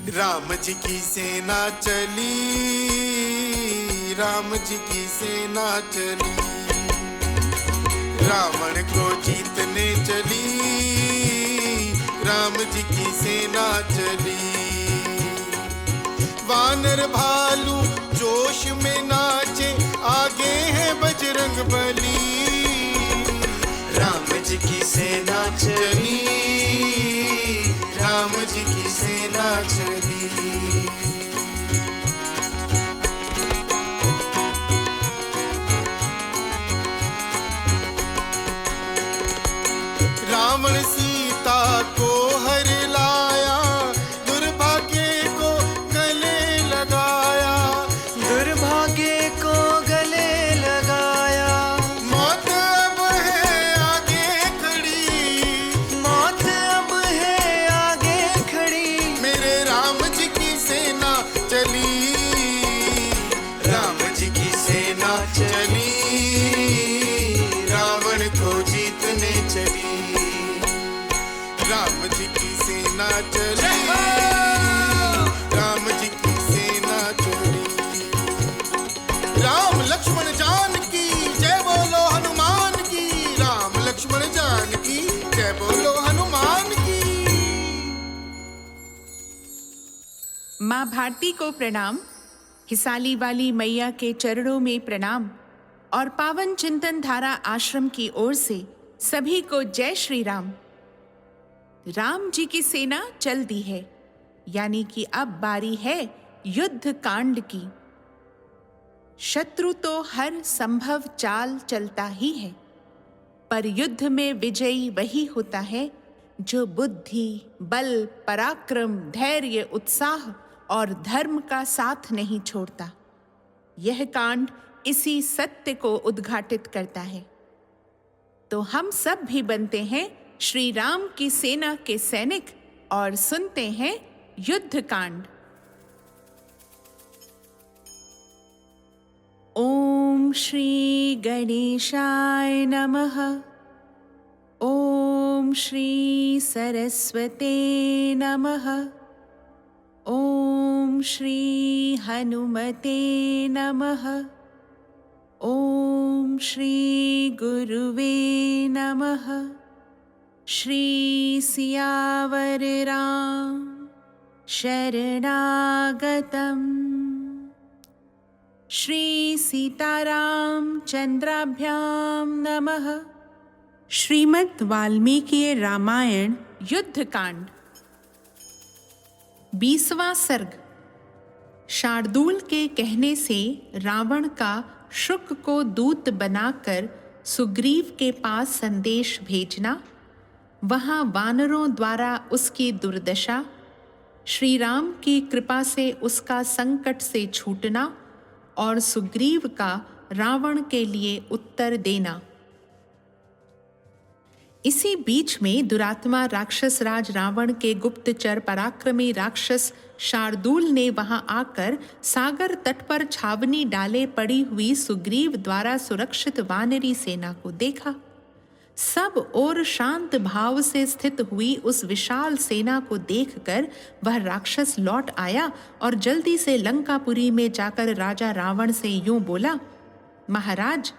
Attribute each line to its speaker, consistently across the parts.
Speaker 1: राम जी की सेना चली, राम जी की सेना चली, रावण को जीतने चली, राम जी की सेना चली। वानर भालू जोश में नाचे, आगे है बजरंग बली, राम जी की सेना चली, राम जी की सेना चली। रावण सीता को हर लाया, दुर्भाग्य को गले लगाया,
Speaker 2: दुर्भाग्य को गले लगाया।
Speaker 1: मौत अब है आगे खड़ी,
Speaker 2: मौत अब है आगे खड़ी,
Speaker 1: मेरे राम जी की सेना चली, राम जी की सेना चली, रावण को जीतने चली, राम जी की सेना चली, राम जी की सेना चली। राम लक्ष्मण जानकी जय बोलो हनुमान की, राम लक्ष्मण जानकी जय बोलो हनुमान की।
Speaker 3: माँ भारती को प्रणाम, हिसाली वाली मैया के चरणों में प्रणाम और पावन चिंतन धारा आश्रम की ओर से सभी को जय श्री राम। राम जी की सेना चल दी है, यानी कि अब बारी है युद्ध कांड की। शत्रु तो हर संभव चाल चलता ही है, पर युद्ध में विजयी वही होता है जो बुद्धि, बल, पराक्रम, धैर्य, उत्साह और धर्म का साथ नहीं छोड़ता। यह कांड इसी सत्य को उद्घाटित करता है। तो हम सब भी बनते हैं श्री राम की सेना के सैनिक और सुनते हैं युद्ध कांड। ओम श्री गणेशाय नमः। ओम श्री सरस्वते नमः। ओम श्री हनुमते नमः। ओम श्री गुरुवे नमः। श्री सियावर राम शरणागतम्। श्री सीताराम चंद्राभ्यां नमः। श्रीमद् वाल्मीकि रामायण युद्ध कांड 20वां सर्ग। शार्दूल के कहने से रावण का शुक को दूत बनाकर सुग्रीव के पास संदेश भेजना, वहां वानरों द्वारा उसकी दुर्दशा, श्री राम की कृपा से उसका संकट से छूटना और सुग्रीव का रावण के लिए उत्तर देना। इसी बीच में दुरात्मा राक्षस राज रावण के गुप्तचर पराक्रमी राक्षस शार्दूल ने वहां आकर सागर तट पर छावनी डाले पड़ी हुई सुग्रीव द्वारा सुरक्षित वानरी सेना को देखा। सब और शांत भाव से स्थित हुई उस विशाल सेना को देखकर वह राक्षस लौट आया और जल्दी से लंकापुरी में जाकर राजा रावण से यूं बोला, महाराज,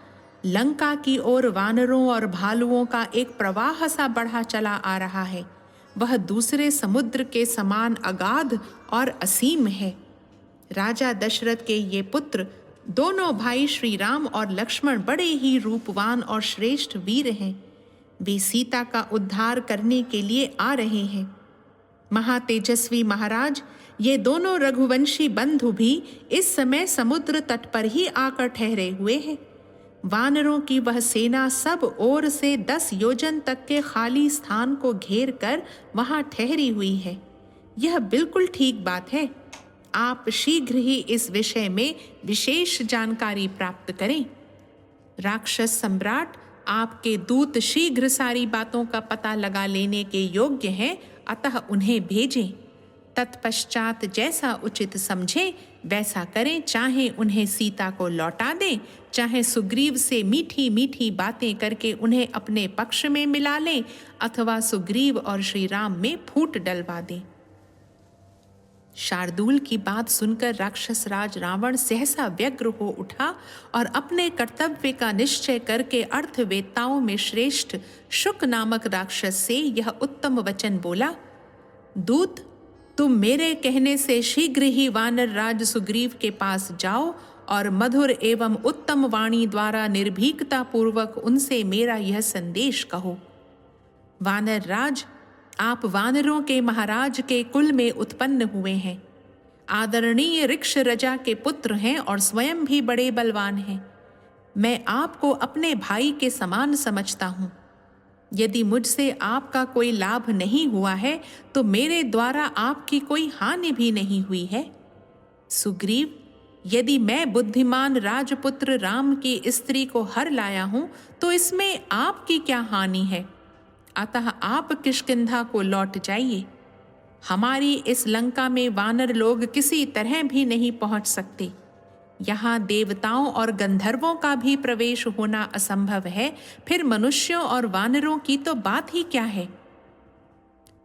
Speaker 3: लंका की ओर वानरों और भालुओं का एक प्रवाह सा बढ़ा चला आ रहा है। वह दूसरे समुद्र के समान अगाध और असीम है। राजा दशरथ के ये पुत्र दोनों भाई श्री राम और लक्ष्मण बड़े ही रूपवान और श्रेष्ठ वीर हैं। वे सीता का उद्धार करने के लिए आ रहे हैं। महातेजस्वी महाराज, ये दोनों रघुवंशी बंधु भी इस समय समुद्र तट पर ही आकर ठहरे हुए हैं। वानरों की वह सेना सब ओर से 10 योजन तक के खाली स्थान को घेर कर वहां ठहरी हुई है। यह बिल्कुल ठीक बात है। आप शीघ्र ही इस विषय में विशेष जानकारी प्राप्त करें। राक्षस सम्राट, आपके दूत शीघ्र सारी बातों का पता लगा लेने के योग्य हैं, अतः उन्हें भेजें। तत्पश्चात जैसा उचित समझें वैसा करें। चाहे उन्हें सीता को लौटा दें, चाहे सुग्रीव से मीठी मीठी बातें करके उन्हें अपने पक्ष में मिला लें, अथवा सुग्रीव और श्री राम में फूट डलवा दें। शार्दूल की बात सुनकर राक्षस राज रावण सहसा व्यग्र हो उठा और अपने कर्तव्य का निश्चय करके अर्थवेत्ताओं में श्रेष्ठ शुक नामक राक्षस से यह उत्तम वचन बोला। दूत, तुम मेरे कहने से शीघ्र ही वानर राज सुग्रीव के पास जाओ और मधुर एवं उत्तम वाणी द्वारा निर्भीकता पूर्वक उनसे मेरा यह संदेश कहो। वानर राज, आप वानरों के महाराज के कुल में उत्पन्न हुए हैं, आदरणीय ऋक्ष रजा के पुत्र हैं और स्वयं भी बड़े बलवान हैं। मैं आपको अपने भाई के समान समझता हूँ। यदि मुझसे आपका कोई लाभ नहीं हुआ है तो मेरे द्वारा आपकी कोई हानि भी नहीं हुई है। सुग्रीव, यदि मैं बुद्धिमान राजपुत्र राम की स्त्री को हर लाया हूं तो इसमें आपकी क्या हानि है? अतः आप किष्किंधा को लौट जाइए। हमारी इस लंका में वानर लोग किसी तरह भी नहीं पहुंच सकते। यहाँ देवताओं और गंधर्वों का भी प्रवेश होना असंभव है, फिर मनुष्यों और वानरों की तो बात ही क्या है।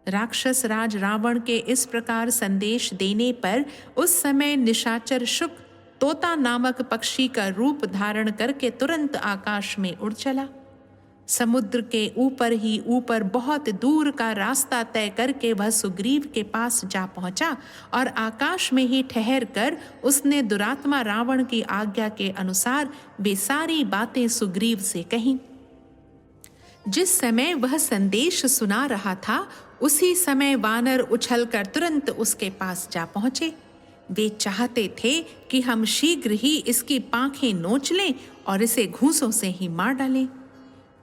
Speaker 3: राक्षस राज रावण के इस प्रकार संदेश देने पर उस समय निशाचर शुक तोता नामक पक्षी का रूप धारण करके तुरंत आकाश में उड़ चला। समुद्र के ऊपर ही ऊपर बहुत दूर का रास्ता तय करके वह सुग्रीव के पास जा पहुंचा और आकाश में ही ठहर कर उसने दुरात्मा रावण की आज्ञा के अनुसार वे सारी बातें सुग्रीव से कहीं। जिस समय वह संदेश सुना रहा था उसी समय वानर उछलकर तुरंत उसके पास जा पहुंचे। वे चाहते थे कि हम शीघ्र ही इसकी पांखें नोच लें और इसे घूंसों से ही मार डालें।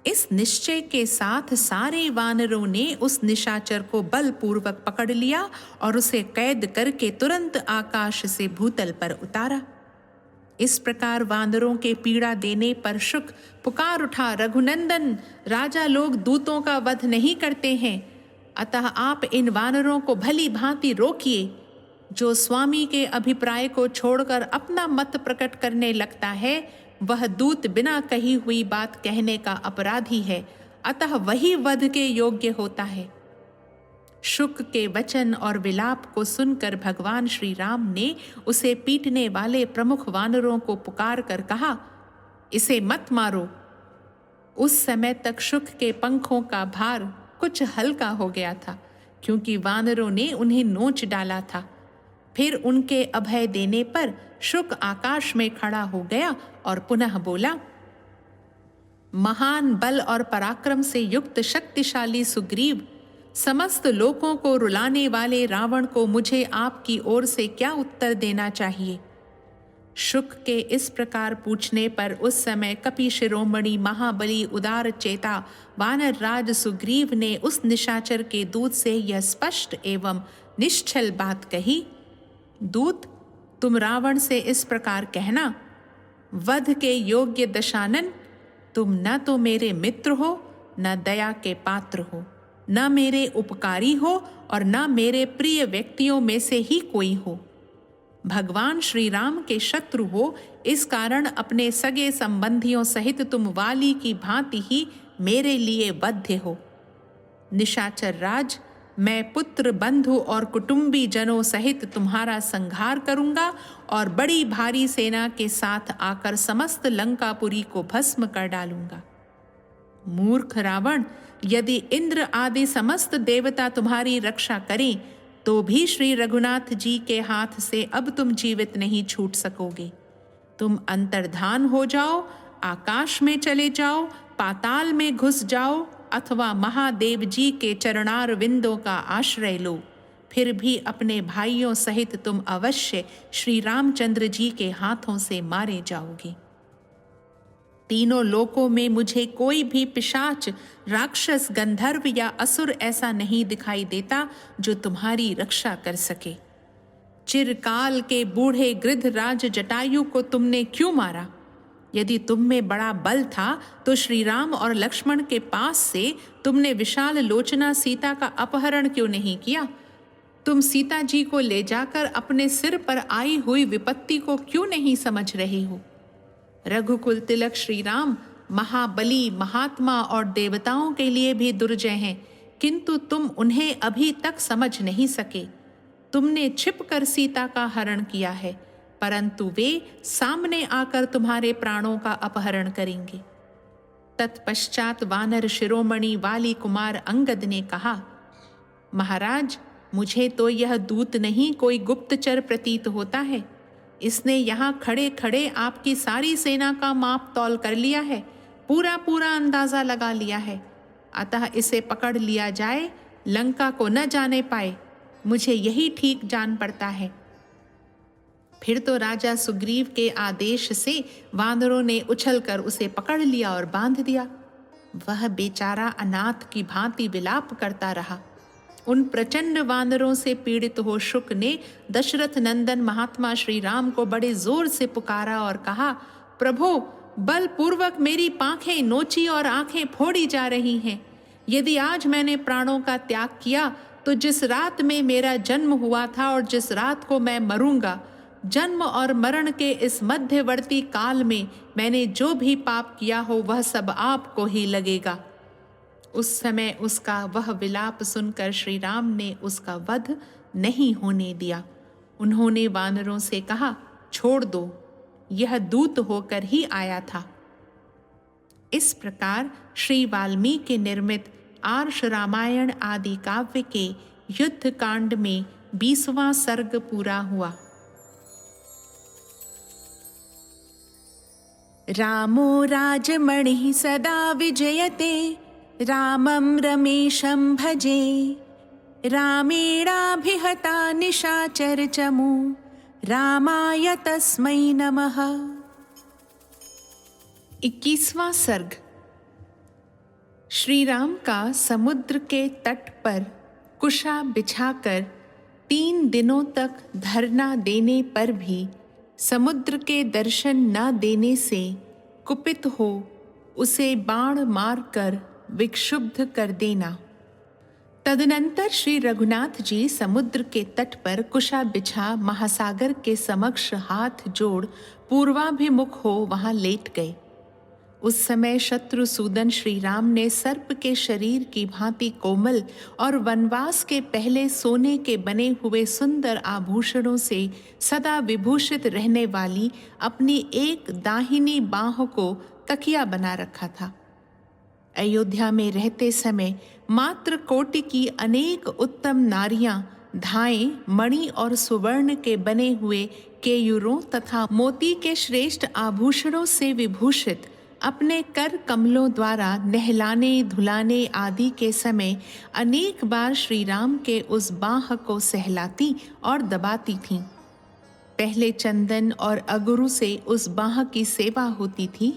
Speaker 3: इस निश्चय के साथ सारे वानरों ने उस निशाचर को बलपूर्वक पकड़ लिया और उसे कैद करके तुरंत आकाश से भूतल पर उतारा। इस प्रकार वानरों के पीड़ा देने पर शुक पुकार उठा, रघुनंदन, राजा लोग दूतों का वध नहीं करते हैं, अतः आप इन वानरों को भली भांति रोकिए। जो स्वामी के अभिप्राय को छोड़कर अपना मत प्रकट करने लगता है वह दूत बिना कही हुई बात कहने का अपराधी है, अतः वही वध के योग्य होता है। शुक के वचन और विलाप को सुनकर भगवान श्री राम ने उसे पीटने वाले प्रमुख वानरों को पुकार कर कहा, इसे मत मारो। उस समय तक शुक के पंखों का भार कुछ हल्का हो गया था, क्योंकि वानरों ने उन्हें नोच डाला था। फिर उनके अभय देने पर शुक आकाश में खड़ा हो गया और पुनः बोला, महान बल और पराक्रम से युक्त शक्तिशाली सुग्रीव, समस्त लोकों को रुलाने वाले रावण को मुझे आपकी ओर से क्या उत्तर देना चाहिए? शुक के इस प्रकार पूछने पर उस समय कपि शिरोमणि महाबली उदार चेता वानर राज सुग्रीव ने उस निशाचर के दूत से यह स्पष्ट एवं निश्चल बात कही, दूत, तुम रावण से इस प्रकार कहना, वध के योग्य दशानन, तुम न तो मेरे मित्र हो, न दया के पात्र हो, न मेरे उपकारी हो और न मेरे प्रिय व्यक्तियों में से ही कोई हो। भगवान श्री राम के शत्रु हो, इस कारण अपने सगे संबंधियों सहित तुम वाली की भांति ही मेरे लिए बद्ध हो। निशाचर राज, मैं पुत्र, बंधु और कुटुंबी जनों सहित तुम्हारा संहार करूंगा और बड़ी भारी सेना के साथ आकर समस्त लंकापुरी को भस्म कर डालूंगा। मूर्ख रावण, यदि इंद्र आदि समस्त देवता तुम्हारी रक्षा करें तो भी श्री रघुनाथ जी के हाथ से अब तुम जीवित नहीं छूट सकोगे। तुम अंतर्धान हो जाओ, आकाश में चले जाओ, पाताल में घुस जाओ अथवा महादेव जी के चरणार विंदों का आश्रय लो, फिर भी अपने भाइयों सहित तुम अवश्य श्री रामचंद्र जी के हाथों से मारे जाओगे। तीनों लोकों में मुझे कोई भी पिशाच, राक्षस, गंधर्व या असुर ऐसा नहीं दिखाई देता जो तुम्हारी रक्षा कर सके। चिरकाल के बूढ़े गृधराज जटायु को तुमने क्यों मारा? यदि तुम में बड़ा बल था तो श्री राम और लक्ष्मण के पास से तुमने विशाल लोचना सीता का अपहरण क्यों नहीं किया? तुम सीता जी को ले जाकर अपने सिर पर आई हुई विपत्ति को क्यों नहीं समझ रहे हो? रघुकुल तिलक श्री राम महाबली, महात्मा और देवताओं के लिए भी दुर्जय हैं, किंतु तुम उन्हें अभी तक समझ नहीं सके। तुमने छिपकर सीता का हरण किया है, परंतु वे सामने आकर तुम्हारे प्राणों का अपहरण करेंगे। तत्पश्चात वानर शिरोमणि वाली कुमार अंगद ने कहा, महाराज, मुझे तो यह दूत नहीं कोई गुप्तचर प्रतीत होता है। इसने यहाँ खड़े खड़े आपकी सारी सेना का माप तौल कर लिया है, पूरा पूरा अंदाजा लगा लिया है। अतः इसे पकड़ लिया जाए, लंका को न जाने पाए, मुझे यही ठीक जान पड़ता है। फिर तो राजा सुग्रीव के आदेश से वानरों ने उछलकर उसे पकड़ लिया और बांध दिया। वह बेचारा अनाथ की भांति विलाप करता रहा। उन प्रचंड वानरों से पीड़ित हो शुक ने दशरथ नंदन महात्मा श्री राम को बड़े जोर से पुकारा और कहा, प्रभो, बलपूर्वक मेरी पांखें नोची और आंखें फोड़ी जा रही हैं। यदि आज मैंने प्राणों का त्याग किया तो जिस रात में मेरा जन्म हुआ था और जिस रात को मैं मरूंगा, जन्म और मरण के इस मध्यवर्ती काल में मैंने जो भी पाप किया हो वह सब आपको ही लगेगा। उस समय उसका वह विलाप सुनकर श्री राम ने उसका वध नहीं होने दिया। उन्होंने वानरों से कहा, छोड़ दो, यह दूत होकर ही आया था। इस प्रकार श्री वाल्मीकि निर्मित आर्ष रामायण आदि काव्य के युद्ध कांड में 20वां सर्ग पूरा हुआ। रामो राजमणिः सदा विजयते, रामं रमेशं भजे। रामेणाभिहता निशाचरचमू, रामाय तस्मै नमः। 21वां सर्ग। श्री राम का समुद्र के तट पर कुशा बिछाकर 3 दिनों तक धरना देने पर भी समुद्र के दर्शन न देने से कुपित हो उसे बाण मारकर विक्षुब्ध कर देना। तदनंतर श्री रघुनाथ जी समुद्र के तट पर कुशा बिछा महासागर के समक्ष हाथ जोड़ पूर्वाभिमुख हो वहां लेट गए। उस समय शत्रुसूदन श्री राम ने सर्प के शरीर की भांति कोमल और वनवास के पहले सोने के बने हुए सुंदर आभूषणों से सदा विभूषित रहने वाली अपनी एक दाहिनी बांह को तकिया बना रखा था। अयोध्या में रहते समय मात्र कोटि की अनेक उत्तम नारियां धाएं, मणि और सुवर्ण के बने हुए केयूरों तथा मोती के श्रेष्ठ आभूषणों से विभूषित अपने कर कमलों द्वारा नहलाने धुलाने आदि के समय अनेक बार श्री राम के उस बाह को सहलाती और दबाती थीं। पहले चंदन और अगुरु से उस बाह की सेवा होती थी।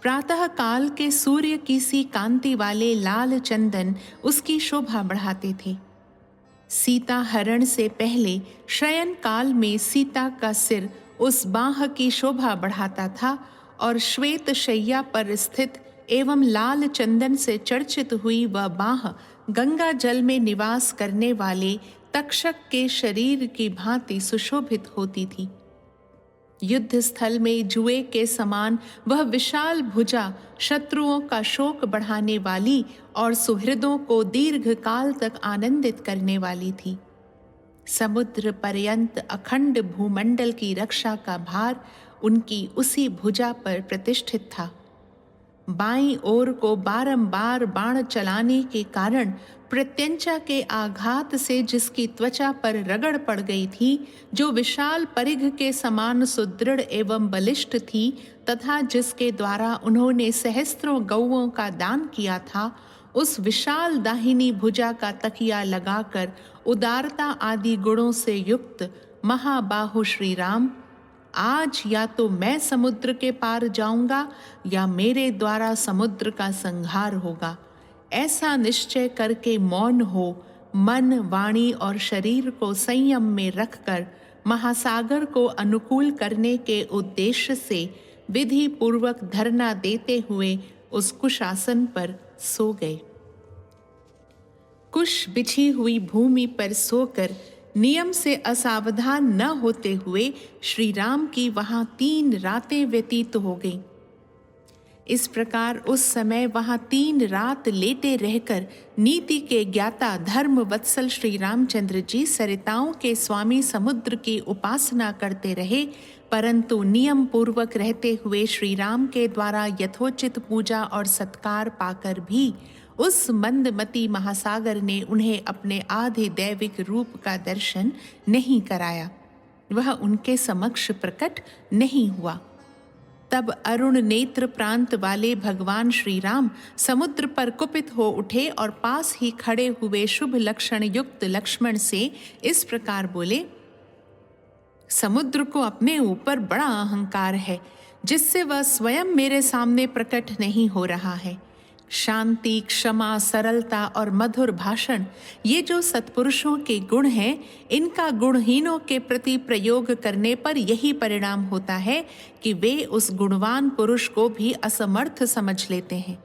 Speaker 3: प्रातः काल के सूर्य की सी कांति वाले लाल चंदन उसकी शोभा बढ़ाते थे। सीता हरण से पहले शयन काल में सीता का सिर उस बाह की शोभा बढ़ाता था और श्वेत शैया पर स्थित एवं लाल चंदन से चर्चित हुई वह बाह गंगा जल में निवास करने वाले तक्षक के शरीर की भांति सुशोभित होती थी। युद्ध स्थल में जुए के समान वह विशाल भुजा शत्रुओं का शोक बढ़ाने वाली और सुहृदों को दीर्घ काल तक आनंदित करने वाली थी। समुद्र पर्यंत अखंड भूमंडल की रक्षा का भार उनकी उसी भुजा पर प्रतिष्ठित था। बाईं ओर को बारंबार बाण चलाने के कारण प्रत्यंचा के आघात से जिसकी त्वचा पर रगड़ पड़ गई थी, जो विशाल परिघ के समान सुदृढ़ एवं बलिष्ठ थी तथा जिसके द्वारा उन्होंने सहस्त्रों गौओं का दान किया था, उस विशाल दाहिनी भुजा का तकिया लगाकर उदारता आदि गुणों से युक्त महाबाहु श्री राम, आज या तो मैं समुद्र के पार जाऊंगा या मेरे द्वारा समुद्र का संहार होगा, ऐसा निश्चय करके मौन हो मन, वाणी और शरीर को संयम में रखकर महासागर को अनुकूल करने के उद्देश्य से विधि पूर्वक धरना देते हुए उस कुशासन पर सो गए। कुश बिछी हुई भूमि पर सोकर नियम से असावधान न होते हुए श्री राम की वहां 3 रातें व्यतीत हो गईं। इस प्रकार उस समय वहां 3 रात लेटे रहकर नीति के ज्ञाता धर्म वत्सल श्री रामचंद्र जी सरिताओं के स्वामी समुद्र की उपासना करते रहे, परंतु नियम पूर्वक रहते हुए श्री राम के द्वारा यथोचित पूजा और सत्कार पाकर भी उस मंदमती महासागर ने उन्हें अपने आधे दैविक रूप का दर्शन नहीं कराया। वह उनके समक्ष प्रकट नहीं हुआ। तब अरुण नेत्र प्रांत वाले भगवान श्री राम समुद्र पर कुपित हो उठे और पास ही खड़े हुए शुभ लक्षण युक्त लक्ष्मण से इस प्रकार बोले, समुद्र को अपने ऊपर बड़ा अहंकार है, जिससे वह स्वयं मेरे सामने प्रकट नहीं हो रहा है। शांति, क्षमा, सरलता और मधुर भाषण, ये जो सत्पुरुषों के गुण हैं, इनका गुणहीनों के प्रति प्रयोग करने पर यही परिणाम होता है कि वे उस गुणवान पुरुष को भी असमर्थ समझ लेते हैं।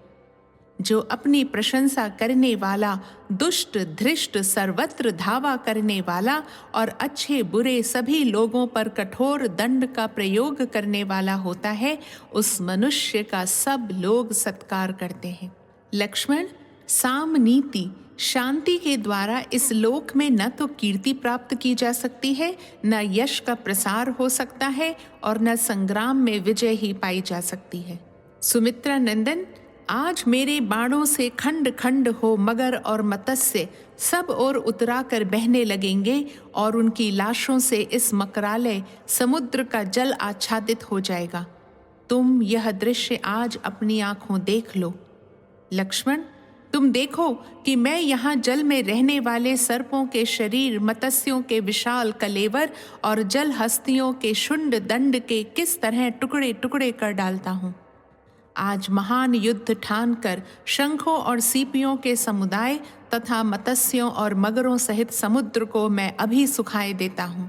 Speaker 3: जो अपनी प्रशंसा करने वाला, दुष्ट, धृष्ट, सर्वत्र धावा करने वाला और अच्छे बुरे सभी लोगों पर कठोर दंड का प्रयोग करने वाला होता है, उस मनुष्य का सब लोग सत्कार करते हैं। लक्ष्मण, साम नीति, शांति के द्वारा इस लोक में न तो कीर्ति प्राप्त की जा सकती है, न यश का प्रसार हो सकता है और न संग्राम में विजय ही पाई जा सकती है। सुमित्रा नंदन, आज मेरे बाणों से खंड खंड हो मगर और मत्स्य सब ओर उतरा कर बहने लगेंगे और उनकी लाशों से इस मकरालय समुद्र का जल आच्छादित हो जाएगा। तुम यह दृश्य आज अपनी आंखों देख लो। लक्ष्मण, तुम देखो कि मैं यहाँ जल में रहने वाले सर्पों के शरीर, मत्स्यों के विशाल कलेवर और जल हस्तियों के शुंड दंड के किस तरह टुकड़े टुकड़े कर डालता हूँ। आज महान युद्ध ठानकर शंखों और सीपियों के समुदाय तथा मत्स्यों और मगरों सहित समुद्र को मैं अभी सुखाए देता हूँ।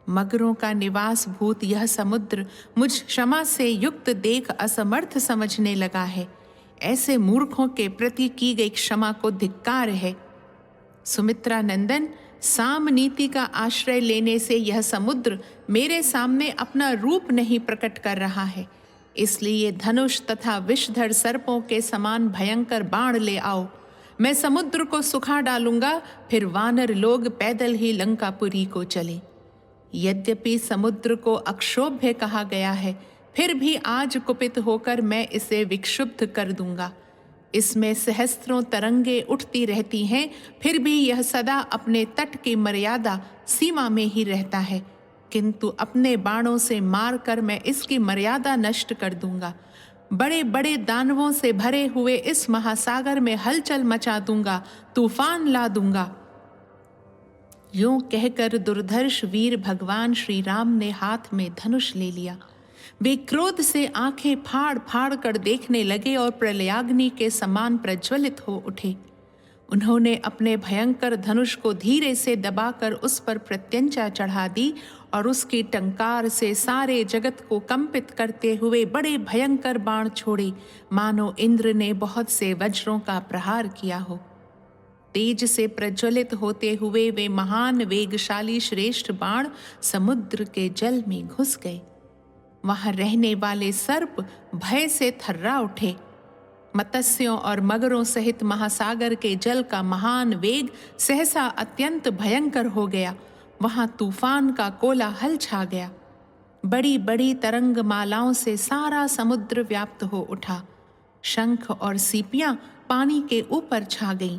Speaker 3: मगरों का निवास भूत यह समुद्र मुझ क्षमा से युक्त देख असमर्थ समझने लगा है। ऐसे मूर्खों के प्रति की गई क्षमा को धिक्कार है। सुमित्रा नंदन, साम नीति का आश्रय लेने से यह समुद्र मेरे सामने अपना रूप नहीं प्रकट कर रहा है, इसलिए धनुष तथा विषधर सर्पों के समान भयंकर बाण ले आओ। मैं समुद्र को सुखा डालूंगा, फिर वानर लोग पैदल ही लंकापुरी को चले। यद्यपि समुद्र को अक्षोभ्य कहा गया है, फिर भी आज कुपित होकर मैं इसे विक्षुब्ध कर दूंगा। इसमें सहस्त्रों तरंगे उठती रहती हैं, फिर भी यह सदा अपने तट की मर्यादा सीमा में ही रहता है, किंतु अपने बाणों से मारकर मैं इसकी मर्यादा नष्ट कर दूंगा। बड़े बड़े दानवों से भरे हुए इस महासागर में हलचल मचा दूंगा, तूफान ला दूंगा। यूं कहकर दुर्धर्ष वीर भगवान श्री राम ने हाथ में धनुष ले लिया। वे क्रोध से आंखें फाड़ फाड़ कर देखने लगे और प्रलयाग्नि के समान प्रज्वलित हो उठे। उन्होंने अपने भयंकर धनुष को धीरे से दबाकर उस पर प्रत्यंचा चढ़ा दी और उसकी टंकार से सारे जगत को कंपित करते हुए बड़े भयंकर बाण छोड़े, मानो इंद्र ने बहुत से वज्रों का प्रहार किया हो। तेज से प्रज्वलित होते हुए वे महान वेगशाली श्रेष्ठ बाण समुद्र के जल में घुस गए। वहां रहने वाले सर्प भय से थर्रा उठे। मत्स्यों और मगरों सहित महासागर के जल का महान वेग सहसा अत्यंत भयंकर हो गया। वहां तूफान का कोलाहल छा गया। बड़ी बड़ी तरंग मालाओं से सारा समुद्र व्याप्त हो उठा। शंख और सीपियां पानी के ऊपर छा गईं।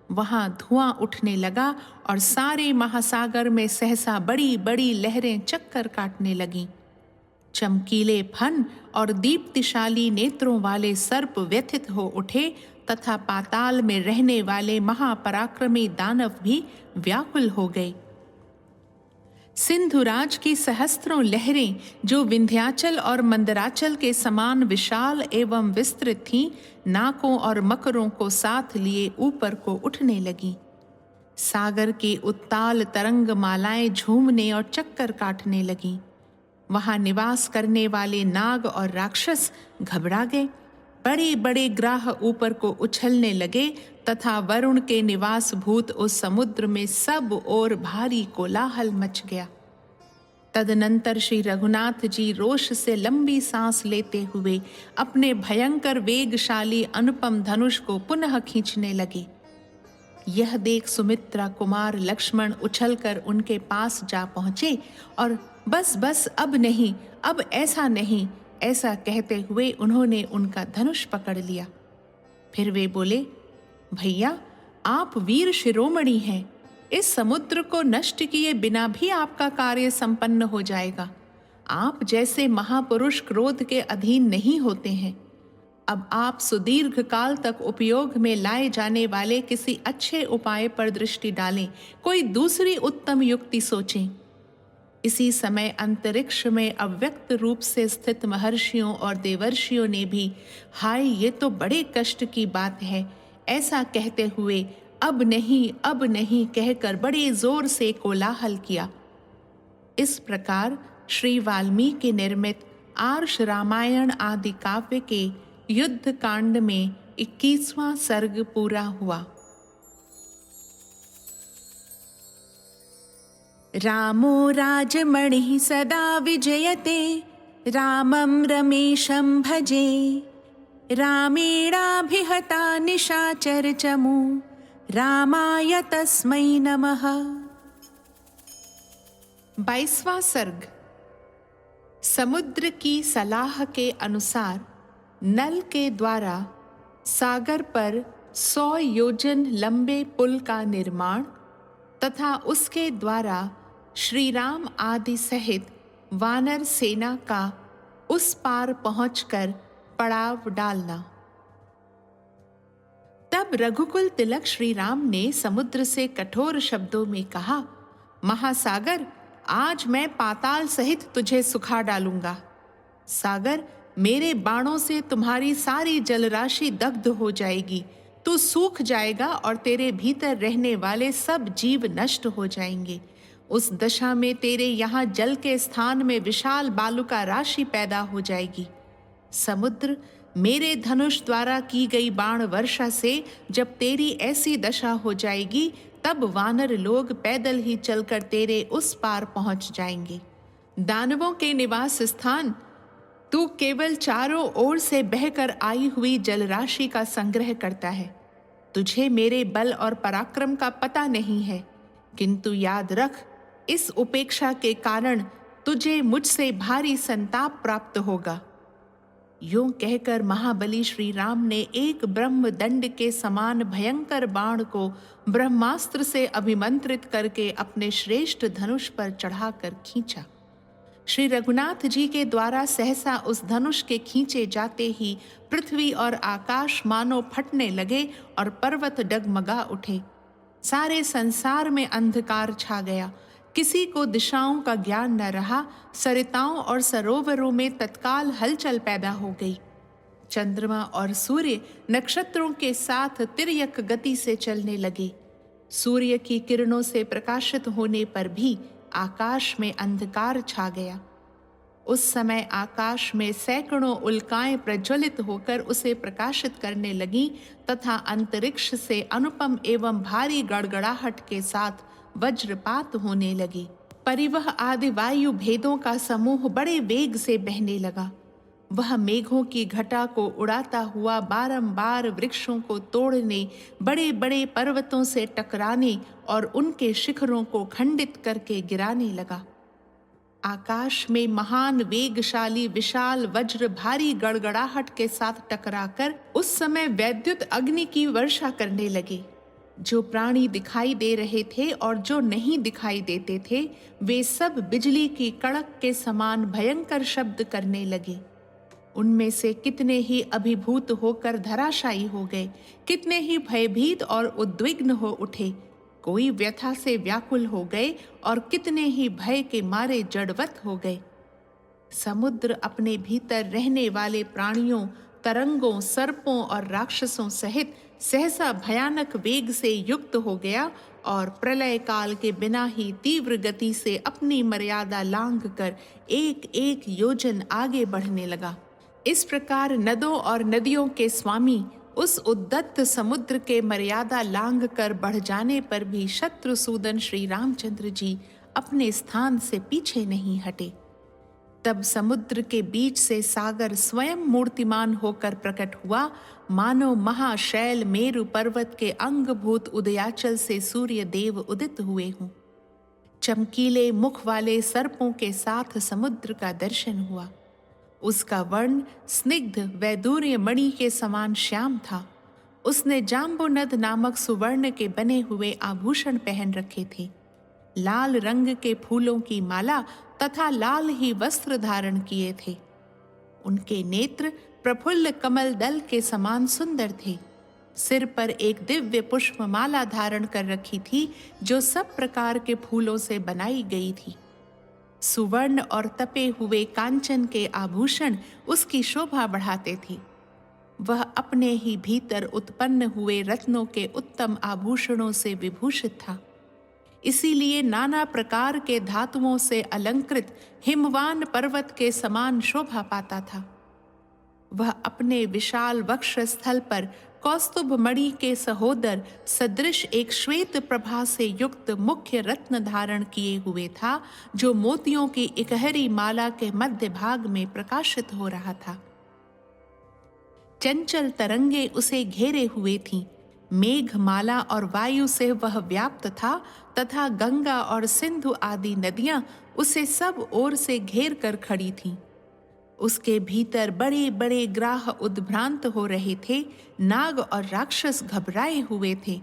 Speaker 3: वहां धुआं उठने लगा और सारे महासागर में सहसा बड़ी बड़ी लहरें चक्कर काटने लगीं। चमकीले फन और दीप्तिशाली नेत्रों वाले सर्प व्यथित हो उठे तथा पाताल में रहने वाले महापराक्रमी दानव भी व्याकुल हो गए। सिंधुराज की सहस्त्रों लहरें, जो विंध्याचल और मंदराचल के समान विशाल एवं विस्तृत थीं, नाकों और मकरों को साथ लिए ऊपर को उठने लगीं। सागर की उत्ताल तरंग मालाएं झूमने और चक्कर काटने लगीं। वहां निवास करने वाले नाग और राक्षस घबरा गए। बड़े बड़े ग्राह ऊपर को उछलने लगे तथा वरुण के निवास भूत उस समुद्र में सब ओर भारी कोलाहल मच गया। तदनंतर श्री रघुनाथ जी रोष से लंबी सांस लेते हुए अपने भयंकर वेगशाली अनुपम धनुष को पुनः खींचने लगे। यह देख सुमित्रा कुमार लक्ष्मण उछलकर उनके पास जा पहुंचे और बस बस अब नहीं, अब ऐसा नहीं, ऐसा कहते हुए उन्होंने उनका धनुष पकड़ लिया। फिर वे बोले, भैया आप वीर शिरोमणि हैं, इस समुद्र को नष्ट किए बिना भी आपका कार्य संपन्न हो जाएगा। आप जैसे महापुरुष क्रोध के अधीन नहीं होते हैं। अब आप सुदीर्घ काल तक उपयोग में लाए जाने वाले किसी अच्छे उपाय पर दृष्टि डालें, कोई दूसरी उत्तम युक्ति सोचें। इसी समय अंतरिक्ष में अव्यक्त रूप से स्थित महर्षियों और देवर्षियों ने भी हाय ये तो बड़े कष्ट की बात है, ऐसा कहते हुए अब नहीं कहकर बड़े जोर से कोलाहल किया। इस प्रकार श्री वाल्मीकि निर्मित आर्ष रामायण आदि काव्य के युद्ध कांड में 21वां सर्ग पूरा हुआ। रामो राजमणिः सदा विजयते, रामं रमेशं भजे, रामेणाभिहता निशाचरचमू, रामाय तस्मै नमः। 22वां सर्ग। समुद्र की सलाह के अनुसार नल के द्वारा सागर पर 100 योजन लंबे पुल का निर्माण तथा उसके द्वारा श्री राम आदि सहित वानर सेना का उस पार पहुंचकर पड़ाव डालना। तब रघुकुल तिलक श्री राम ने समुद्र से कठोर शब्दों में कहा, महासागर आज मैं पाताल सहित तुझे सुखा डालूंगा। सागर मेरे बाणों से तुम्हारी सारी जलराशि दग्ध हो जाएगी, तू सूख जाएगा और तेरे भीतर रहने वाले सब जीव नष्ट हो जाएंगे। उस दशा में तेरे यहाँ जल के स्थान में विशाल बालुका राशि पैदा हो जाएगी। समुद्र मेरे धनुष द्वारा की गई बाण वर्षा से जब तेरी ऐसी दशा हो जाएगी, तब वानर लोग पैदल ही चलकर तेरे उस पार पहुंच जाएंगे। दानवों के निवास स्थान तू केवल चारों ओर से बहकर आई हुई जलराशि का संग्रह करता है। तुझे मेरे बल और पराक्रम का पता नहीं है, किंतु याद रख, इस उपेक्षा के कारण तुझे मुझसे भारी संताप प्राप्त होगा। यूं कहकर महाबली श्री राम ने एक ब्रह्म दंड के समान भयंकर बाण को ब्रह्मास्त्र से अभिमंत्रित करके अपने श्रेष्ठ धनुष पर चढ़ाकर खींचा। श्री रघुनाथ जी के द्वारा सहसा उस धनुष के खींचे जाते ही पृथ्वी और आकाश मानो फटने लगे और पर्वत डगमगा उठे। सारे संसार में अंधकार छा गया, किसी को दिशाओं का ज्ञान न रहा। सरिताओं और सरोवरों में तत्काल हलचल पैदा हो गई। चंद्रमा और सूर्य नक्षत्रों के साथ तिर्यक गति से चलने लगे। सूर्य की किरणों से प्रकाशित होने पर भी आकाश में अंधकार छा गया। उस समय आकाश में सैकड़ों उल्काएं प्रज्वलित होकर उसे प्रकाशित करने लगीं तथा अंतरिक्ष से अनुपम एवं भारी गड़गड़ाहट के साथ वज्रपात होने लगी। परिवह आदि वायु भेदों का समूह बड़े वेग से बहने लगा। वह मेघों की घटा को उड़ाता हुआ बारंबार वृक्षों को तोड़ने, बड़े बड़े पर्वतों से टकराने और उनके शिखरों को खंडित करके गिराने लगा। आकाश में महान वेगशाली विशाल वज्र भारी गड़गड़ाहट के साथ टकराकर उस समय वैद्युत अग्नि की वर्षा करने लगे। जो प्राणी दिखाई दे रहे थे और जो नहीं दिखाई देते थे, वे सब बिजली की कड़क के समान भयंकर शब्द करने लगे। उनमें से कितने ही अभिभूत होकर धराशायी हो गए, कितने ही भयभीत और उद्विग्न हो उठे। कोई व्यथा से व्याकुल हो गए और कितने ही भय के मारे जड़वत हो गए। समुद्र अपने भीतर रहने वाले प्राणियों, तरंगों, सर्पों और राक्षसों सहित सहसा भयानक वेग से युक्त हो गया और प्रलय काल के बिना ही तीव्र गति से अपनी मर्यादा लांघकर एक एक योजन आगे बढ़ने लगा। इस प्रकार नदों और नदियों के स्वामी उस उद्दत समुद्र के मर्यादा लांघकर बढ़ जाने पर भी शत्रुसूदन श्री रामचंद्र जी अपने स्थान से पीछे नहीं हटे। तब समुद्र के बीच से सागर स्वयं मूर्तिमान होकर प्रकट हुआ, मानो महाशैल मेरु पर्वत के अंगभूत उदयाचल से सूर्य देव उदित हुए हों। चमकीले मुख वाले सर्पों के साथ समुद्र का दर्शन हुआ। उसका वर्ण स्निग्ध वैदूर्य मणि के समान श्याम था। उसने जाम्बुनद नामक सुवर्ण के बने हुए आभूषण पहन रखे थे। लाल रंग के फूलों की माला तथा लाल ही वस्त्र धारण किए थे। उनके नेत्र प्रफुल्ल कमल दल के समान सुंदर थे। सिर पर एक दिव्य पुष्पमाला धारण कर रखी थी, जो सब प्रकार के फूलों से बनाई गई थी। सुवर्ण और तपे हुए कांचन के आभूषण उसकी शोभा बढ़ाते थे। वह अपने ही भीतर उत्पन्न हुए रत्नों के उत्तम आभूषणों से विभूषित था। इसीलिए नाना प्रकार के धातुओं से अलंकृत हिमवान पर्वत के समान शोभा पाता था। वह अपने विशाल वक्षस्थल पर कौस्तुभ मणि के सहोदर सदृश एक श्वेत प्रभा से युक्त मुख्य रत्न धारण किए हुए था, जो मोतियों की इकहरी माला के मध्य भाग में प्रकाशित हो रहा था। चंचल तरंगे उसे घेरे हुए थीं। मेघमाला और वायु से वह व्याप्त था तथा गंगा और सिंधु आदि नदियां उसे सब ओर से घेर कर खड़ी थीं। उसके भीतर बड़े बड़े ग्राह उद्भ्रांत हो रहे थे। नाग और राक्षस घबराए हुए थे।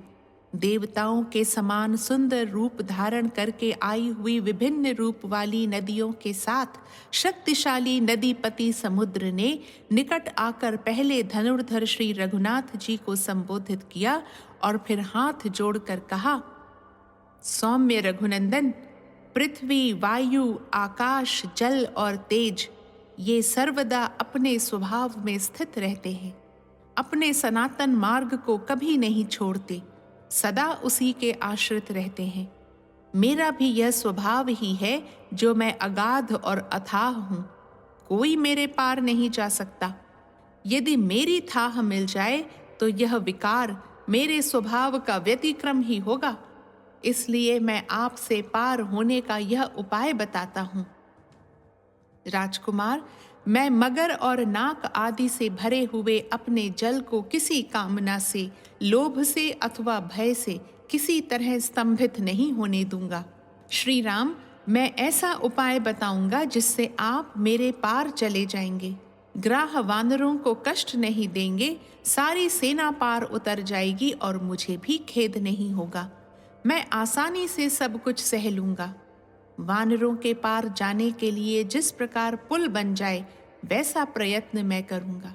Speaker 3: देवताओं के समान सुंदर रूप धारण करके आई हुई विभिन्न रूप वाली नदियों के साथ शक्तिशाली नदीपति समुद्र ने निकट आकर पहले धनुर्धर श्री रघुनाथ जी को संबोधित किया और फिर हाथ जोड़कर कहा, सौम्य रघुनंदन, पृथ्वी, वायु, आकाश, जल और तेज ये सर्वदा अपने स्वभाव में स्थित रहते हैं। अपने सनातन मार्ग को कभी नहीं छोड़ते, सदा उसी के आश्रित रहते हैं। मेरा भी यह स्वभाव ही है, जो मैं अगाध और अथाह हूँ। कोई मेरे पार नहीं जा सकता। यदि मेरी थाह मिल जाए तो यह विकार मेरे स्वभाव का व्यतिक्रम ही होगा। इसलिए मैं आपसे पार होने का यह उपाय बताता हूँ। राजकुमार, मैं मगर और नाक आदि से भरे हुए अपने जल को किसी कामना से, लोभ से अथवा भय से किसी तरह स्तंभित नहीं होने दूंगा। श्री राम, मैं ऐसा उपाय बताऊंगा जिससे आप मेरे पार चले जाएंगे। ग्राह वानरों को कष्ट नहीं देंगे, सारी सेना पार उतर जाएगी और मुझे भी खेद नहीं होगा। मैं आसानी से सब कुछ सह लूंगा। वानरों के पार जाने के लिए जिस प्रकार पुल बन जाए, वैसा प्रयत्न मैं करूंगा।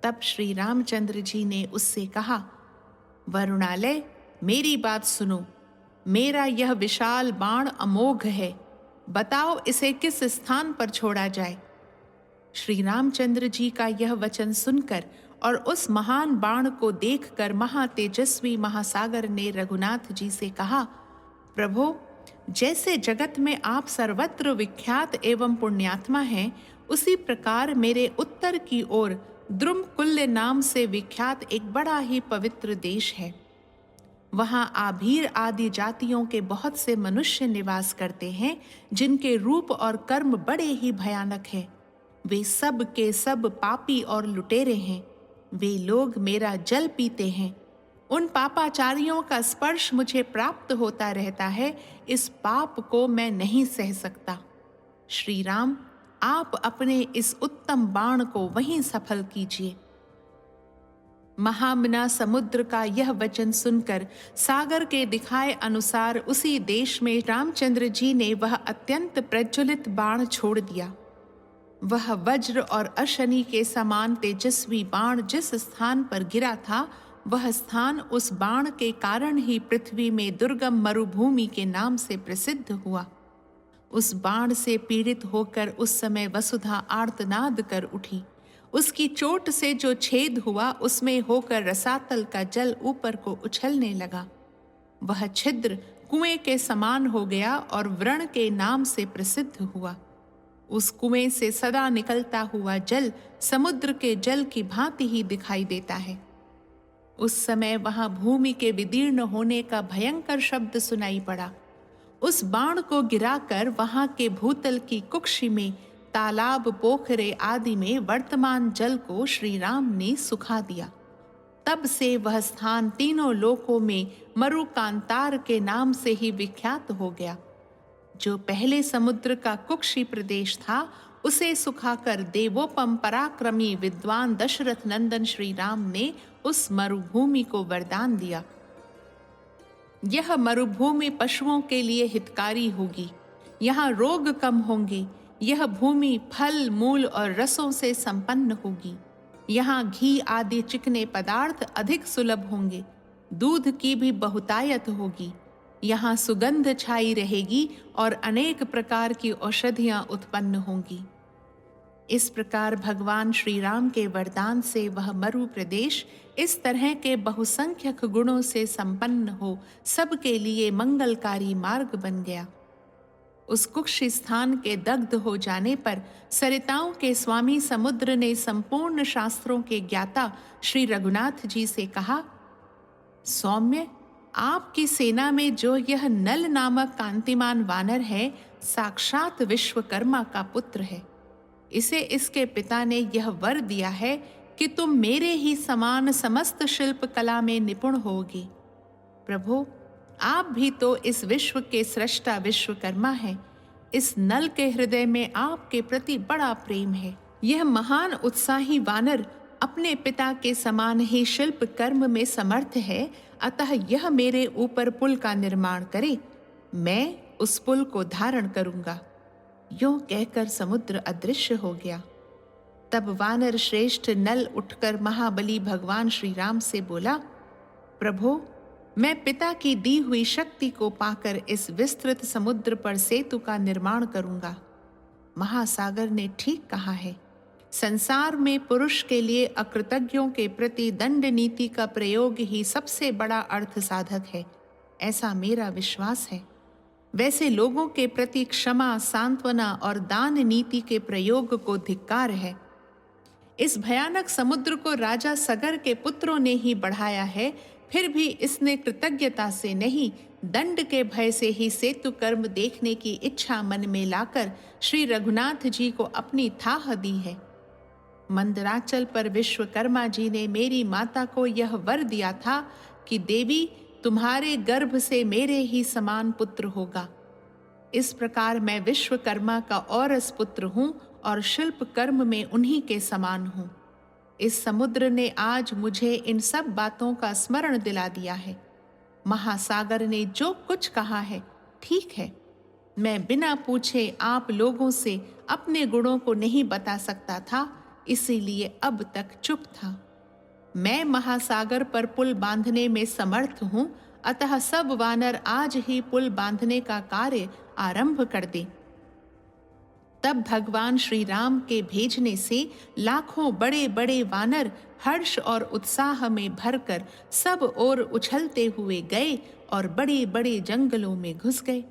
Speaker 3: तब श्री रामचंद्र जी ने उससे कहा, वरुणालय, मेरी बात सुनो। मेरा यह विशाल बाण अमोघ है। बताओ इसे किस स्थान पर छोड़ा जाए। श्री रामचंद्र जी का यह वचन सुनकर और उस महान बाण को देखकर महातेजस्वी महासागर ने रघुनाथ जी से कहा, प्रभो, जैसे जगत में आप सर्वत्र विख्यात एवं पुण्यात्मा हैं, उसी प्रकार मेरे उत्तर की ओर द्रुमकुल्य नाम से विख्यात एक बड़ा ही पवित्र देश है। वहाँ आभीर आदि जातियों के बहुत से मनुष्य निवास करते हैं, जिनके रूप और कर्म बड़े ही भयानक हैं। वे सब के सब पापी और लुटेरे हैं। वे लोग मेरा जल पीते हैं। उन पापाचारियों का स्पर्श मुझे प्राप्त होता रहता है। इस पाप को मैं नहीं सह सकता। श्री राम, आप अपने इस उत्तम बाण को वहीं सफल कीजिए। महामना समुद्र का यह वचन सुनकर सागर के दिखाए अनुसार उसी देश में रामचंद्र जी ने वह अत्यंत प्रज्वलित बाण छोड़ दिया। वह वज्र और अशनि के समान तेजस्वी बाण जिस स्थान पर गिरा था, वह स्थान उस बाण के कारण ही पृथ्वी में दुर्गम मरुभूमि के नाम से प्रसिद्ध हुआ। उस बाण से पीड़ित होकर उस समय वसुधा आर्तनाद कर उठी। उसकी चोट से जो छेद हुआ, उसमें होकर रसातल का जल ऊपर को उछलने लगा। वह छिद्र कुएं के समान हो गया और व्रण के नाम से प्रसिद्ध हुआ। उस कुएं से सदा निकलता हुआ जल समुद्र के जल की भांति ही दिखाई देता है। उस समय वहां भूमि के विदीर्ण होने का भयंकर शब्द सुनाई पड़ा। उस बाण को गिराकर वहां के भूतल की कुक्षी में, तालाब, पोखरे आदि में वर्तमान जल को श्री राम ने सुखा दिया। तब से वह स्थान तीनों लोकों में मरुकांतार के नाम से ही विख्यात हो गया। जो पहले समुद्र का कुक्षी प्रदेश था, उसे सुखाकर देवोपम पराक्रमी विद्वान दशरथ नंदन श्री राम ने उस मरुभूमि को वरदान दिया। यह मरुभूमि पशुओं के लिए हितकारी होगी, यहाँ रोग कम होंगे। यह भूमि फल, मूल और रसों से संपन्न होगी। यहाँ घी आदि चिकने पदार्थ अधिक सुलभ होंगे। दूध की भी बहुतायत होगी। यहाँ सुगंध छाई रहेगी और अनेक प्रकार की औषधियां उत्पन्न होंगी। इस प्रकार भगवान श्री राम के वरदान से वह मरु प्रदेश इस तरह के बहुसंख्यक गुणों से संपन्न हो सबके लिए मंगलकारी मार्ग बन गया। उस कुक्षी स्थान के दग्ध हो जाने पर सरिताओं के स्वामी समुद्र ने संपूर्ण शास्त्रों के ज्ञाता श्री रघुनाथ जी से कहा, सौम्य, आपकी सेना में जो यह नल नामक कांतिमान वानर है, साक्षात विश्वकर्मा का पुत्र है। इसे इसके पिता ने यह वर दिया है कि तुम मेरे ही समान समस्त शिल्प कला में निपुण होगी। प्रभु, आप भी तो इस विश्व के सृष्टा विश्वकर्मा हैं। इस नल के हृदय में आपके प्रति बड़ा प्रेम है। यह महान उत्साही वानर अपने पिता के समान ही शिल्प कर्म में समर्थ है, अतः यह मेरे ऊपर पुल का निर्माण करे, मैं उस पुल को धारण करूंगा। यूं कहकर समुद्र अदृश्य हो गया। तब वानर श्रेष्ठ नल उठकर महाबली भगवान श्री राम से बोला, प्रभु, मैं पिता की दी हुई शक्ति को पाकर इस विस्तृत समुद्र पर सेतु का निर्माण करूंगा। महासागर ने ठीक कहा है। संसार में पुरुष के लिए अकृतज्ञों के प्रति दंड नीति का प्रयोग ही सबसे बड़ा अर्थ साधक है, ऐसा मेरा विश्वास है। वैसे लोगों के प्रति क्षमा, सांत्वना और दान नीति के प्रयोग को धिक्कार है। इस भयानक समुद्र को राजा सगर के पुत्रों ने ही बढ़ाया है, फिर भी इसने कृतज्ञता से नहीं, दंड के भय से ही सेतु कर्म देखने की इच्छा मन में लाकर श्री रघुनाथ जी को अपनी थाह दी है। मंदराचल पर विश्वकर्मा जी ने मेरी माता को यह वर दिया था कि देवी, तुम्हारे गर्भ से मेरे ही समान पुत्र होगा। इस प्रकार मैं विश्वकर्मा का औरस पुत्र हूँ और शिल्प कर्म में उन्हीं के समान हूँ। इस समुद्र ने आज मुझे इन सब बातों का स्मरण दिला दिया है। महासागर ने जो कुछ कहा है ठीक है। मैं बिना पूछे आप लोगों से अपने गुणों को नहीं बता सकता था, इसीलिए अब तक चुप था। मैं महासागर पर पुल बांधने में समर्थ हूँ, अतः सब वानर आज ही पुल बांधने का कार्य आरंभ कर दें। तब भगवान श्री राम के भेजने से लाखों बड़े बड़े वानर हर्ष और उत्साह में भरकर सब ओर उछलते हुए गए और बड़े बड़े जंगलों में घुस गए।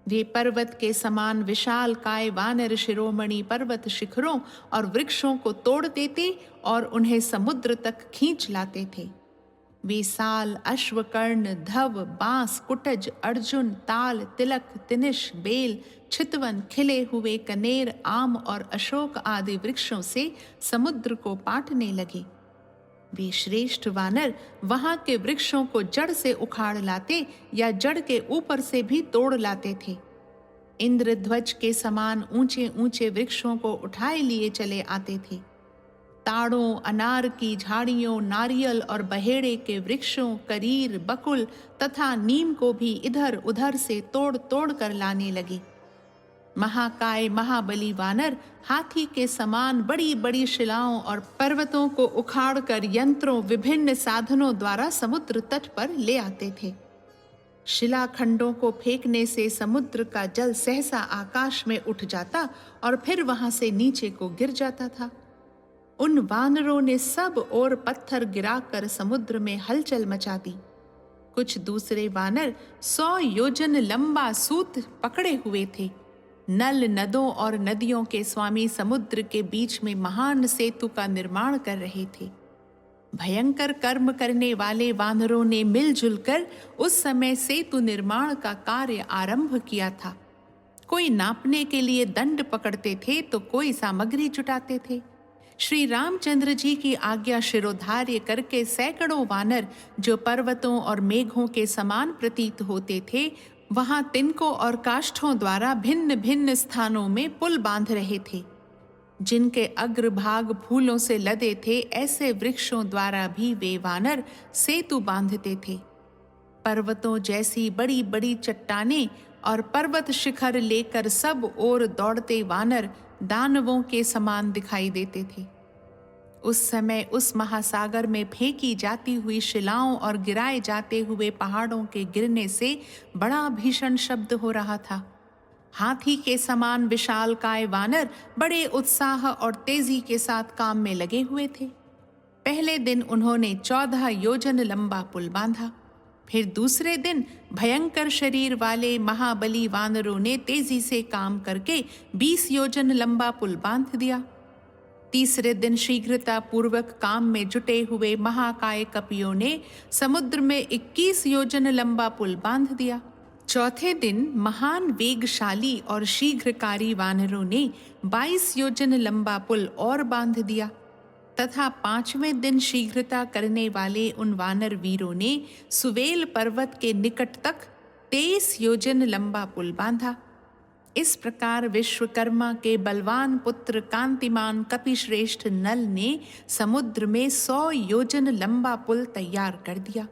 Speaker 3: वे पर्वत के समान विशाल काय वानर शिरोमणि पर्वत शिखरों और वृक्षों को तोड़ देते और उन्हें समुद्र तक खींच लाते थे। वे साल, अश्वकर्ण, धव, बांस, कुटज, अर्जुन, ताल, तिलक, तिनिश, बेल, छितवन, खिले हुए कनेर, आम और अशोक आदि वृक्षों से समुद्र को पाटने लगे। वे श्रेष्ठ वानर वहां के वृक्षों को जड़ से उखाड़ लाते या जड़ के ऊपर से भी तोड़ लाते थे। इंद्रध्वज के समान ऊंचे ऊंचे वृक्षों को उठाए लिए चले आते थे। ताड़ों, अनार की झाड़ियों, नारियल और बहेड़े के वृक्षों, करीर, बकुल तथा नीम को भी इधर उधर से तोड़ तोड़ कर लाने लगे। महाकाय महाबली वानर हाथी के समान बड़ी बड़ी शिलाओं और पर्वतों को उखाड़कर यंत्रों, विभिन्न साधनों द्वारा समुद्र तट पर ले आते थे। शिलाखंडों को फेंकने से समुद्र का जल सहसा आकाश में उठ जाता और फिर वहां से नीचे को गिर जाता था। उन वानरों ने सब ओर पत्थर गिराकर समुद्र में हलचल मचा दी। कुछ दूसरे वानर 100 योजन लंबा सूत पकड़े हुए थे। नल, नदों और नदियों के स्वामी समुद्र के बीच में महान सेतु का निर्माण कर रहे थे। भयंकर कर्म करने वाले वानरों ने मिलजुल कर उस समय सेतु निर्माण का कार्य आरंभ किया था। कोई नापने के लिए दंड पकड़ते थे तो कोई सामग्री जुटाते थे। श्री रामचंद्र जी की आज्ञा शिरोधार्य करके सैकड़ों वानर, जो पर्वतों और मेघों के समान प्रतीत होते थे, वहां तिनकों और काष्ठों द्वारा भिन्न भिन्न स्थानों में पुल बांध रहे थे। जिनके अग्रभाग फूलों से लदे थे, ऐसे वृक्षों द्वारा भी वे वानर सेतु बांधते थे। पर्वतों जैसी बड़ी बड़ी चट्टानें और पर्वत शिखर लेकर सब ओर दौड़ते वानर दानवों के समान दिखाई देते थे। उस समय उस महासागर में फेंकी जाती हुई शिलाओं और गिराए जाते हुए पहाड़ों के गिरने से बड़ा भीषण शब्द हो रहा था। हाथी के समान विशालकाय वानर बड़े उत्साह और तेजी के साथ काम में लगे हुए थे। पहले दिन उन्होंने 14 योजन लंबा पुल बांधा। फिर दूसरे दिन भयंकर शरीर वाले महाबली वानरों ने तेजी से काम करके 20 योजन लंबा पुल बांध दिया। तीसरे दिन शीघ्रता पूर्वक काम में जुटे हुए महाकाय कपियों ने समुद्र में 21 योजन लंबा पुल बांध दिया। चौथे दिन महान वेगशाली और शीघ्रकारी वानरों ने 22 योजन लंबा पुल और बांध दिया तथा 5वें दिन शीघ्रता करने वाले उन वानर वीरों ने सुवेल पर्वत के निकट तक 23 योजन लंबा पुल बांधा। इस प्रकार विश्वकर्मा के बलवान पुत्र कांतिमान कपिश्रेष्ठ नल ने समुद्र में 100 योजन लंबा पुल तैयार कर दिया।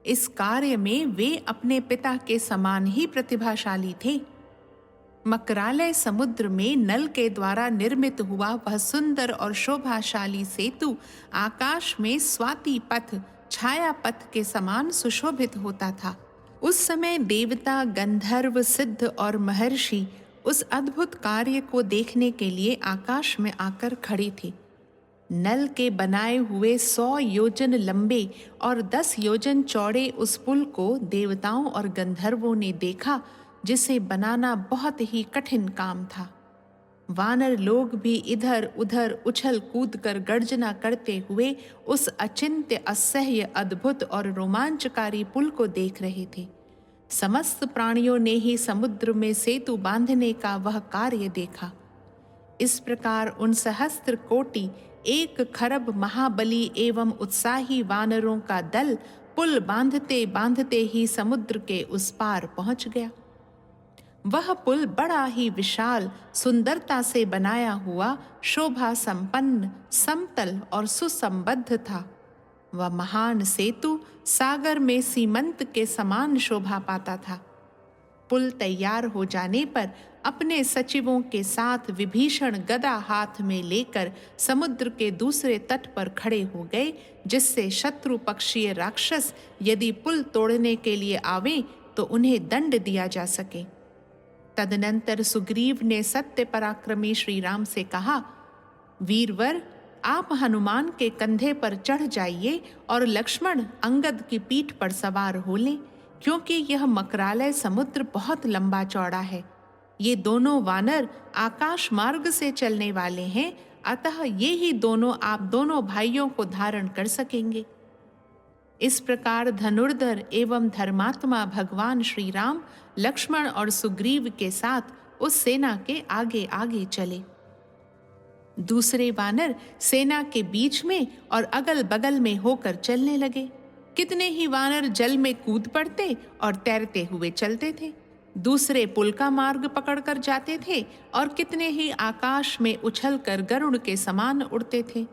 Speaker 3: इस कार्य में वे अपने पिता के समान ही प्रतिभाशाली थे। मकरालय समुद्र में नल के द्वारा निर्मित हुआ वह सुंदर और शोभाशाली सेतु आकाश में स्वाति पथ, छाया पथ के समान सुशोभित होता था। उस समय देवता, गंधर्व, सिद्ध और महर्षि उस अद्भुत कार्य को देखने के लिए आकाश में आकर खड़े थे। नल के बनाए हुए 100 योजन लंबे और 10 योजन चौड़े उस पुल को देवताओं और गंधर्वों ने देखा, जिसे बनाना बहुत ही कठिन काम था। वानर लोग भी इधर उधर उछल कूद कर गर्जना करते हुए उस अचिंत्य, असह्य, अद्भुत और रोमांचकारी पुल को देख रहे थे। समस्त प्राणियों ने ही समुद्र में सेतु बांधने का वह कार्य देखा। इस प्रकार उन सहस्त्र कोटि 1 खरब महाबली एवं उत्साही वानरों का दल पुल बांधते बांधते ही समुद्र के उस पार पहुंच गया। वह पुल बड़ा ही विशाल, सुंदरता से बनाया हुआ, शोभा संपन्न, समतल और सुसंबद्ध था। वह महान सेतु सागर में सीमंत के समान शोभा पाता था। पुल तैयार हो जाने पर अपने सचिवों के साथ विभीषण गदा हाथ में लेकर समुद्र के दूसरे तट पर खड़े हो गए, जिससे शत्रु पक्षीय राक्षस यदि पुल तोड़ने के लिए आवे तो उन्हें दंड दिया जा सके। तदनंतर सुग्रीव ने सत्य पराक्रमी श्री राम से कहा, वीरवर, आप हनुमान के कंधे पर चढ़ जाइए और लक्ष्मण अंगद की पीठ पर सवार हो लें, क्योंकि यह मकरालय समुद्र बहुत लंबा चौड़ा है। ये दोनों वानर आकाश मार्ग से चलने वाले हैं, अतः ये ही दोनों आप दोनों भाइयों को धारण कर सकेंगे। इस प्रकार धनुर्धर एवं धर्मात्मा भगवान श्री राम लक्ष्मण और सुग्रीव के साथ उस सेना के आगे आगे चले। दूसरे वानर सेना के बीच में और अगल बगल में होकर चलने लगे। कितने ही वानर जल में कूद पड़ते और तैरते हुए चलते थे। दूसरे पुल का मार्ग पकड़कर जाते थे और कितने ही आकाश में उछलकर गरुड़ के समान उड़ते थे।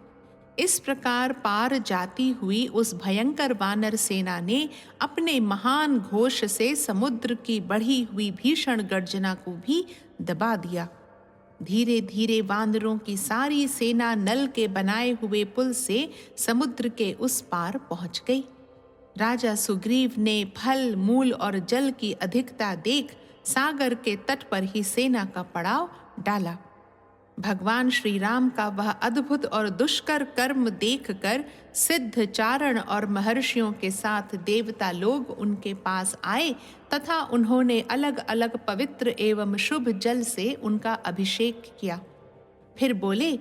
Speaker 3: इस प्रकार पार जाती हुई उस भयंकर वानर सेना ने अपने महान घोष से समुद्र की बढ़ी हुई भीषण गर्जना को भी दबा दिया। धीरे धीरे वानरों की सारी सेना नल के बनाए हुए पुल से समुद्र के उस पार पहुंच गई। राजा सुग्रीव ने फल, मूल और जल की अधिकता देख सागर के तट पर ही सेना का पड़ाव डाला। भगवान श्री राम का वह अद्भुत और दुष्कर कर्म देखकर सिद्ध, चारण और महर्षियों के साथ देवता लोग उनके पास आए तथा उन्होंने अलग अलग पवित्र एवं शुभ जल से उनका अभिषेक किया। फिर बोले,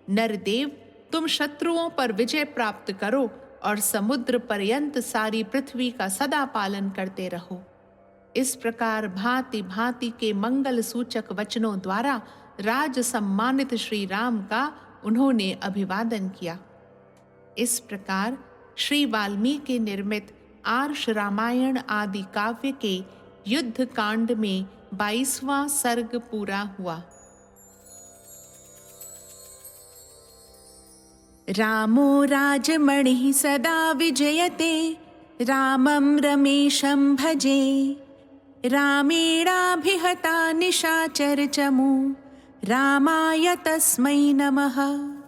Speaker 3: नरदेव, तुम शत्रुओं पर विजय प्राप्त करो और समुद्र पर्यंत सारी पृथ्वी का सदा पालन करते रहो। इस प्रकार भांति भांति के मंगल सूचक वचनों द्वारा राज सम्मानित श्री राम का उन्होंने अभिवादन किया। इस प्रकार श्री वाल्मीकि निर्मित आर्ष रामायण आदि काव्य के युद्ध कांड में 22वां सर्ग पूरा हुआ। रामो राजमणिः सदा विजयते, रामं रमेशं भजे। रामेणाभिहता निशाचरचमू, रामाय तस्मै नमः।